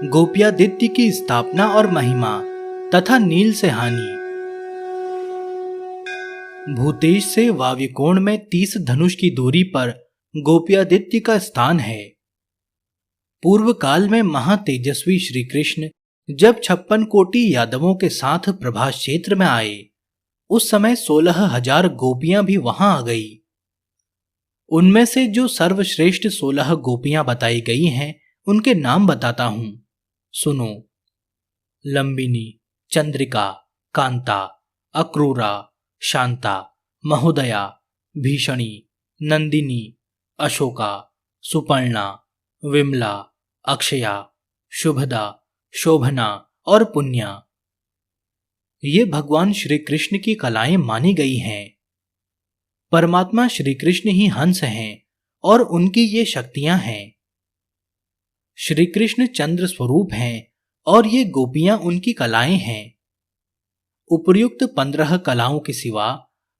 गोप्यादित्य की स्थापना और महिमा तथा नील से हानि। भूतेश से वायुकोण में 30 धनुष की दूरी पर गोप्यादित्य का स्थान है। पूर्व काल में महातेजस्वी श्री कृष्ण जब 56 कोटि यादवों के साथ प्रभास क्षेत्र में आए, उस समय 16,000 गोपियां भी वहां आ गई। उनमें से जो सर्वश्रेष्ठ 16 गोपियां बताई गई हैं, उनके नाम बताता हूं, सुनो। लंबिनी, चंद्रिका, कांता, अक्रूरा, शांता, महोदया, भीषणी, नंदिनी, अशोका, सुपर्णा, विमला, अक्षया, शुभदा, शोभना और पुण्या। ये भगवान श्री कृष्ण की कलाएं मानी गई हैं। परमात्मा श्री कृष्ण ही हंस हैं और उनकी ये शक्तियां हैं। श्री कृष्ण चंद्र स्वरूप हैं और ये गोपियां उनकी कलाएं हैं। उपर्युक्त 15 कलाओं के सिवा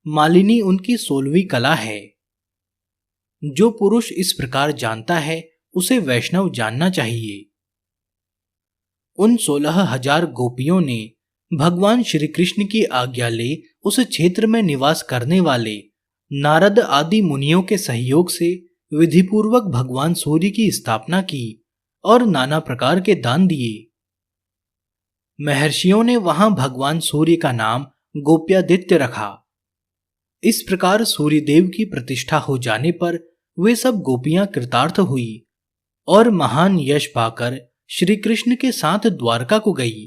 मालिनी उनकी 16वीं कला है। जो पुरुष इस प्रकार जानता है, उसे वैष्णव जानना चाहिए। उन 16,000 गोपियों ने भगवान श्री कृष्ण की आज्ञा ले उस क्षेत्र में निवास करने वाले नारद आदि मुनियों के सहयोग से विधिपूर्वक भगवान सूर्य की स्थापना की और नाना प्रकार के दान दिए। महर्षियों ने वहां भगवान सूर्य का नाम गोप्यादित्य रखा। इस प्रकार सूर्यदेव की प्रतिष्ठा हो जाने पर वे सब गोपियां कृतार्थ हुई और महान यश पाकर श्री कृष्ण के साथ द्वारका को गई।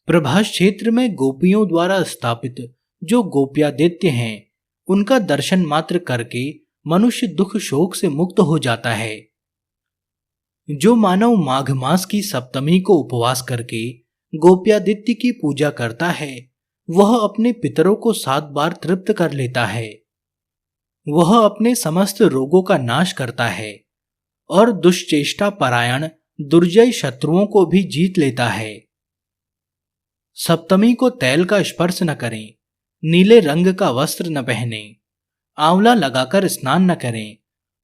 प्रभास क्षेत्र में गोपियों द्वारा स्थापित जो गोप्यादित्य हैं, उनका दर्शन मात्र करके मनुष्य दुख शोक से मुक्त हो जाता है। जो मानव माघ मास की सप्तमी को उपवास करके गोप्यादित्य की पूजा करता है, वह अपने पितरों को 7 बार तृप्त कर लेता है। वह अपने समस्त रोगों का नाश करता है और दुष्चेष्टा परायण दुर्जय शत्रुओं को भी जीत लेता है। सप्तमी को तैल का स्पर्श न करें, नीले रंग का वस्त्र न पहने, आंवला लगाकर स्नान न करें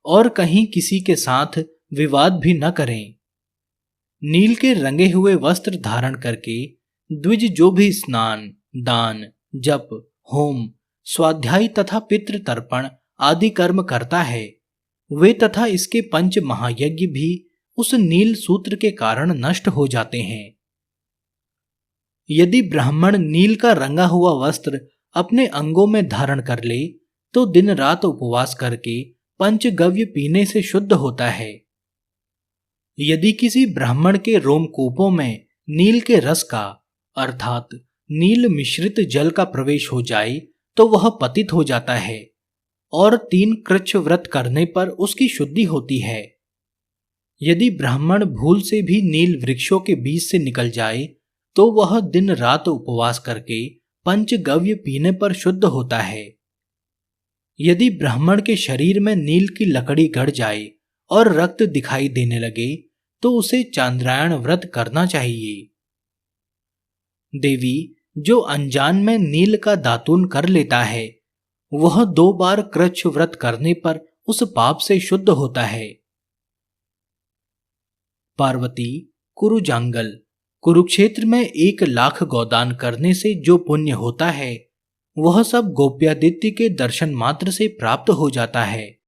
और कहीं किसी के साथ विवाद भी न करें। नील के रंगे हुए वस्त्र धारण करके द्विज जो भी स्नान, दान, जप, होम, स्वाध्याय तथा पितृ तर्पण आदि कर्म करता है, वे तथा इसके 5 महायज्ञ भी उस नील सूत्र के कारण नष्ट हो जाते हैं। यदि ब्राह्मण नील का रंगा हुआ वस्त्र अपने अंगों में धारण कर ले, तो दिन रात उपवास करके पंचगव्य पीने से शुद्ध होता है। यदि किसी ब्राह्मण के रोमकूपों में नील के रस का अर्थात नील मिश्रित जल का प्रवेश हो जाए, तो वह पतित हो जाता है और 3 कृच्छ व्रत करने पर उसकी शुद्धि होती है। यदि ब्राह्मण भूल से भी नील वृक्षों के बीच से निकल जाए, तो वह दिन रात उपवास करके पंचगव्य पीने पर शुद्ध होता है। यदि ब्राह्मण के शरीर में नील की लकड़ी गड़ जाए और रक्त दिखाई देने लगे, तो उसे चांद्रायण व्रत करना चाहिए। देवी, जो अनजान में नील का दातून कर लेता है, वह 2 बार कृच्छ व्रत करने पर उस पाप से शुद्ध होता है। पार्वती, कुरुजांगल, कुरुक्षेत्र में 1 लाख गौदान करने से जो पुण्य होता है, वह सब गोप्यादित्य के दर्शन मात्र से प्राप्त हो जाता है।